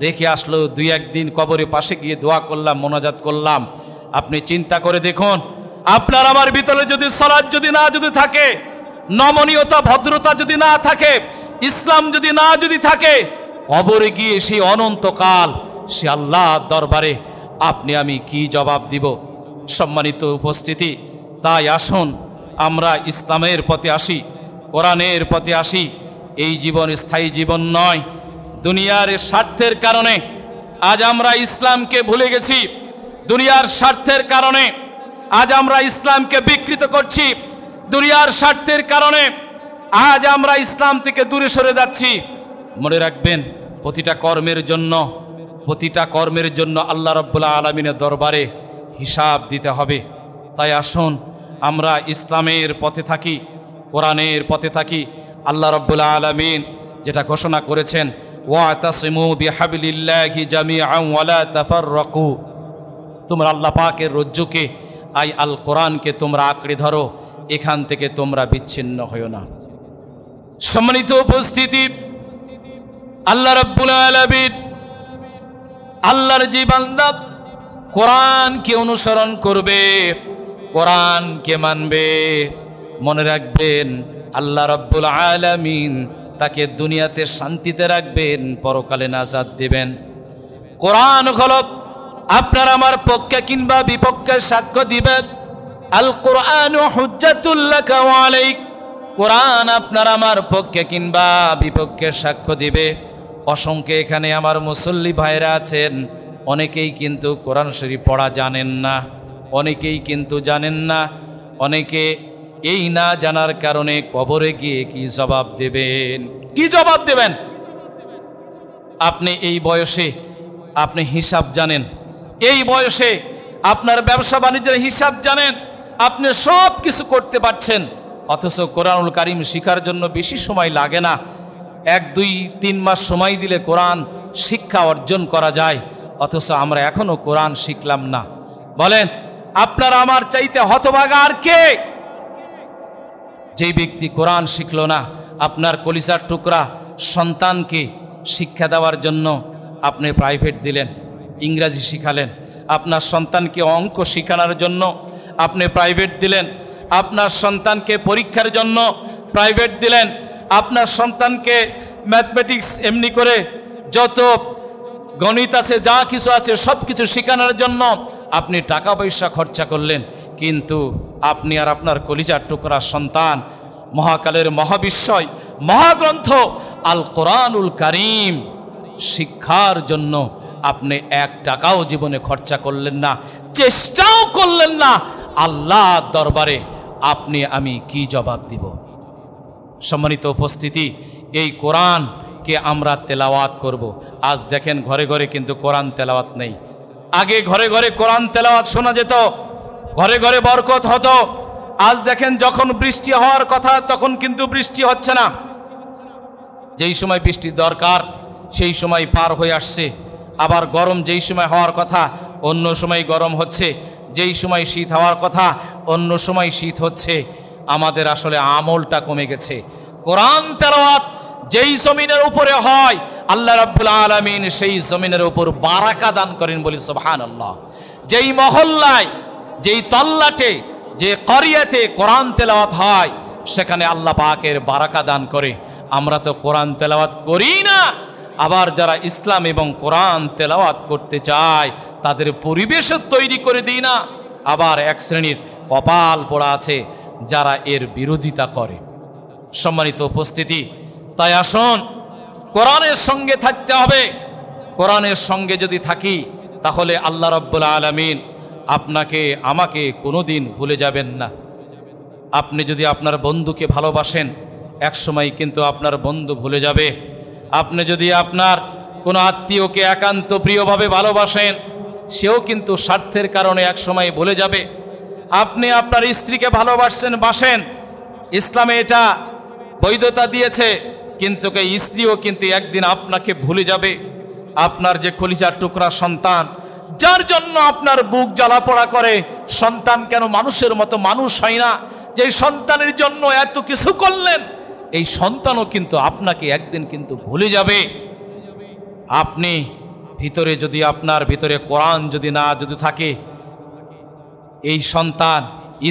রেখে আসলো। 2-1 দিন কবরে পাশে গিয়ে দোয়া করলাম, মোনাজাত করলাম। আপনি চিন্তা করে দেখুন, আপনার আমার ভিতরে যদি সালাত যদি থাকে, নমনীয়তা ভদ্রতা যদি না থাকে, ইসলাম যদি থাকে, কবরে গিয়ে সেই অনন্তকাল সে আল্লাহর দরবারে আপনি আমি কি জবাব দিব? সম্মানিত উপস্থিতি, তাই আসুন আমরা ইসলামের পথে আসি, কোরআনের পথে আসি। এই জীবন স্থায়ী জীবন নয়। দুনিয়ার স্বার্থের কারণে আজ আমরা ইসলামকে ভুলে গেছি, দুনিয়ার স্বার্থের কারণে আজ আমরা ইসলামকে বিকৃত করছি, দুনিয়ার স্বার্থের কারণে আজ আমরা ইসলাম থেকে দূরে সরে যাচ্ছি। মনে রাখবেন, প্রতিটা কর্মের জন্য আল্লাহ রাব্বুল আলামিনের দরবারে হিসাব দিতে হবে। তাই আসুন আমরা ইসলামের পথে থাকি, কোরআনের পথে থাকি। আল্লাহ রাব্বুল আলামিন যেটা ঘোষণা করেছেন, ওয়াতাসিমু বিহাবলিল্লাহি জামিআন ওয়ালা তাফাররাকু, তোমরা আল্লাহ পাকের রজ্জুকে, আই আল কোরআনকে তোমরা আঁকড়ে ধরো, এখান থেকে তোমরা বিচ্ছিন্ন হও না। সম্মানিত উপস্থিতি, আল্লাহ রাব্বুল আলামিন, আল্লাহর যে বান্দা কোরআনকে অনুসরণ করবে, কোরআনকে মানবে, মনে রাখবেন আল্লাহ রাব্বুল আলামিন তাকে দুনিয়াতে শান্তিতে রাখবেন, পরকালে নাজাত দিবেন। কোরআন হলো আপনার আমার পক্ষে কিংবা বিপক্ষে সাক্ষ্য দিবেন। আল কোরআনু হুজ্জাতুল লাকা ওয়া আলাইক, কোরআন আপনার আমার পক্ষে কিংবা বিপক্ষে সাক্ষ্য দিবে। অসংখ্য এখানে আমার মুসল্লি ভাইরা আছেন, অনেকেই কিন্তু কোরআন শরীফ পড়া জানেন না, অনেকেই কিন্তু জানেন না। অনেকে এই না জানার কারণে কবরে গিয়ে কি জবাব দেবেন? কি জবাব দেবেন? আপনি এই বয়সে আপনি হিসাব জানেন, এই বয়সে আপনার ব্যবসা বাণিজ্যের হিসাব জানেন, আপনি সব কিছু করতে পারছেন, অথচ কোরআনুল কারীম শেখার জন্য বেশি সময় লাগে না। 1-2-3 মাস সময় দিলে কোরআন শিক্ষা অর্জন করা যায়, অথচ আমরা এখনো কোরআন শিখলাম না। বলেন, আপনার আমার চাইতে হতভাগা আর কে? যেই ব্যক্তি কোরআন শিখল না। আপনার কলিজার টুকরা সন্তানকে শিক্ষা দেওয়ার জন্য আপনি প্রাইভেট দিলেন, ইংরাজি শিখালেন। আপনার সন্তানকে অঙ্ক শেখানোর জন্য আপনি প্রাইভেট দিলেন। আপনার সন্তানকে পরীক্ষার জন্য প্রাইভেট দিলেন। আপনার সন্তানকে ম্যাথমেটিক্স এমনি করে যত গণিত আছে, যা কিছু আছে, সব কিছু শেখানোর জন্য আপনি টাকা পয়সা খরচা করলেন। কিন্তু আপনি আর আপনার কলিজার টুকরা সন্তান মহাকালের মহাবিস্ময় মহাগ্রন্থ আল কোরআনুল কারীম শিক্ষার জন্য আপনি 1 টাকাও জীবনে খরচা করলেন না, চেষ্টাও করলেন না। আল্লাহর দরবারে আপনি আমি কি জবাব দিব? সম্মানিত উপস্থিতি, এই কোরআনকে আমরা তেলাওয়াত করব। আজ দেখেন ঘরে ঘরে কিন্তু কোরআন তেলাওয়াত নেই। আগে ঘরে ঘরে কোরআন তেলাওয়াত শোনা যেত, ঘরে ঘরে বরকত হতো। আজ দেখেন যখন বৃষ্টি হওয়ার কথা তখন কিন্তু বৃষ্টি হচ্ছে না, যেই সময় বৃষ্টির দরকার সেই সময় পার হয়ে আসছে। আবার গরম যেই সময় হওয়ার কথা অন্য সময় গরম হচ্ছে, যেই সময় শীত হওয়ার কথা অন্য সময় শীত হচ্ছে। আমাদের আসলে আমলটা কমে গেছে। কোরআন তেলাওয়াত যেই জমিনের উপরে হয় আল্লাহ রাব্বুল আলামিন সেই জমিনের উপর বারাকা দান করেন, বলি সুবহানাল্লাহ। যেই মহল্লায়, যেই তল্লাটে, যে করিয়াতে কোরআন তেলাওয়াত হয় সেখানে আল্লাহ পাকের বারাকা দান করে। আমরা তো কোরআন তেলাওয়াত করি না। আবার যারা ইসলাম এবং কোরআন তেলাওয়াত করতে চায় তাদের পরিবেশও তৈরি করে দিই না। আবার এক শ্রেণীর কপাল পোড়া আছে যারা এর বিরোধিতা করে। সম্মানিত উপস্থিতি, তাই আসুন কোরআনের সঙ্গে থাকতে হবে। কোরআনের সঙ্গে যদি থাকি তাহলে আল্লাহ রাব্বুল আলামিন আপনাকে আমাকে কোনোদিন ভুলে যাবেন না। আপনি যদি আপনার বন্ধুকে ভালোবাসেন একসময় কিন্তু আপনার বন্ধু ভুলে যাবে। আপনি যদি আপনার কোনো আত্মীয়কে একান্ত প্রিয়ভাবে ভালোবাসেন সেও কিন্তু স্বার্থের কারণে একসময় ভুলে যাবে। আপনি আপনার স্ত্রীকে বাসেন, ইসলামে এটা বৈধতা দিয়েছে, কিন্তু এই স্ত্রীও কিন্তু একদিন আপনাকে ভুলে যাবে। আপনার যে কলিজার টুকরা সন্তান, যার জন্য আপনার বুক জ্বালাপোড়া করে, সন্তান কেন মানুষের মতো মানুষ হয় না, যে সন্তানের জন্য এত কিছু করলেন, এই সন্তানও কিন্তু আপনাকে একদিন কিন্তু ভুলে যাবে। আপনি ভিতরে যদি আপনার ভিতরে কোরআন যদি থাকে, এই সন্তান,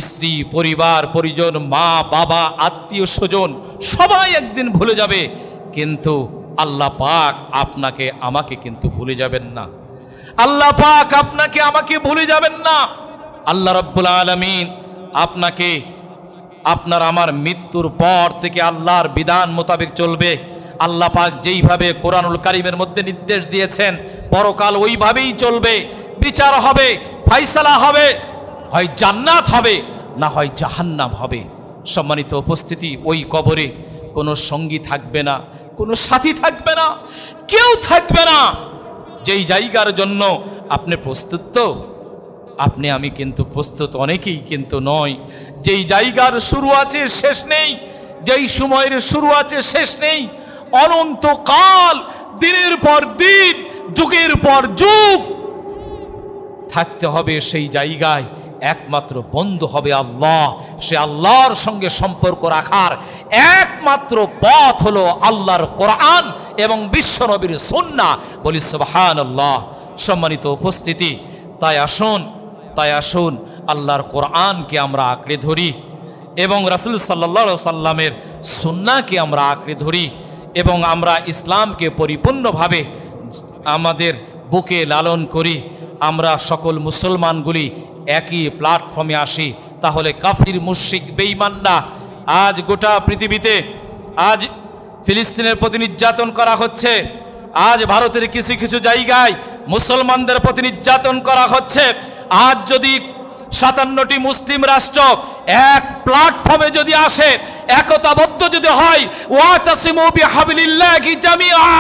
স্ত্রী, পরিবার পরিজন, মা বাবা, আত্মীয় স্বজন সবাই একদিন ভুলে যাবে, কিন্তু আল্লাহ পাক আপনাকে আমাকে কিন্তু ভুলে যাবেন না। আল্লাহ পাক আপনাকে আমাকে ভুলে যাবেন না। আল্লাহ রাব্বুল আলামিন আপনাকে আপনার আমার মৃত্যুর পর থেকে আল্লাহর বিধান মোতাবেক চলবে। আল্লাহ পাক যেইভাবে কোরআনুল কারীমের মধ্যে নির্দেশ দিয়েছেন পরকাল ওইভাবেই চলবে। বিচার হবে, ফায়সালা হবে, হয় জান্নাত হবে না হয় জাহান্নাম হবে। সম্মানিত উপস্থিতি, ওই কবরে কোনো সঙ্গী থাকবে না, কোনো সাথী থাকবে না, কেউ থাকবে না। যেই জায়গার জন্য আপনি প্রস্তুত তো? আপনি আমি কিন্তু প্রস্তুত অনেকেই কিন্তু নয়। যেই জায়গার শুরু আছে শেষ নেই, যেই সময়ের শুরু আছে শেষ নেই, অনন্তকাল দিনের পর দিন, যুগের পর যুগ থাকতে হবে সেই জায়গায়। একমাত্র বন্ধু হবে আল্লাহ। সে আল্লাহর সঙ্গে সম্পর্ক রাখার একমাত্র পথ হলো আল্লাহর কোরআন এবং বিশ্বনবীর সুন্নাহ, বলি সুবহানাল্লাহ। সম্মানিত উপস্থিতি, তাই আসুন আল্লাহর কোরআনকে আমরা আঁকড়ে ধরি এবং রাসূল সাল্লাল্লাহু আলাইহি সাল্লামের সুন্নাহকে আমরা আঁকড়ে ধরি এবং আমরা ইসলামকে পরিপূর্ণভাবে আমাদের বুকে লালন করি। আমরা সকল মুসলমানগুলি একই প্ল্যাটফর্মে আসি, তাহলে কাফির, মুশরিক, বেঈমানরা আজ গোটা পৃথিবীতে, আজ ফিলিস্তিনের প্রতি নির্যাতন করা হচ্ছে, আজ ভারতের কিছু কিছু জায়গায় মুসলমানদের প্রতি নির্যাতন করা হচ্ছে। আজ যদি 57টি মুসলিম রাষ্ট্র এক প্ল্যাটফর্মে যদি আসে, একতাবদ্ধ যদি হয়, ওয়াতাসিমু বিহাবলিল্লাহি জামিআ,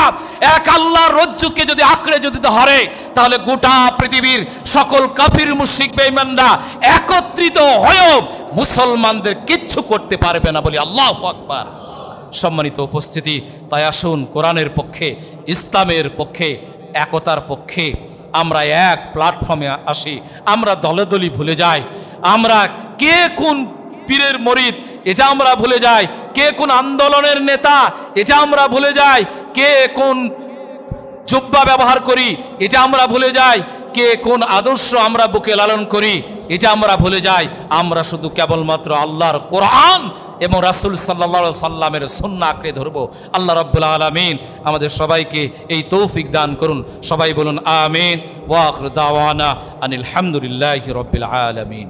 এক আল্লাহর রজ্জুকে যদি আঁকড়ে যদি ধরে, তাহলে গোটা পৃথিবীর সকল কাফির, মুশরিক, বেঈমানরা একত্রিত হয়েও মুসলমানদের কিচ্ছু করতে পারবে না, বলি আল্লাহু আকবার। সম্মানিত উপস্থিতি, তাই আসুন কোরআনের পক্ষে, ইসলামের পক্ষে, একতার পক্ষে আমরা এক প্ল্যাটফর্মে আসি। আমরা দলে দলি ভুলে যাই, আমরা কে কোন পীরের মরিদ এটা আমরা ভুলে যাই, কে কোন আন্দোলনের নেতা এটা আমরা ভুলে যাই, কে কোন জুব্বা ব্যবহার করি এটা আমরা ভুলে যাই, কে কোন আদর্শ আমরা বুকে লালন করি এটা আমরা ভুলে যাই। আমরা শুধু কেবলমাত্র আল্লাহর কোরআন এবং রাসূল সাল্লাল্লাহু আলাইহি সাল্লামের সুন্নাহ আঁকড়ে ধরবো। আল্লাহ রাব্বুল আলামিন আমাদের সবাইকে এই তৌফিক দান করুন। সবাই বলুন আমিন। ওয়া আখিরু দাওয়ানা আনিল হামদুলিল্লাহি রাব্বিল আলামিন।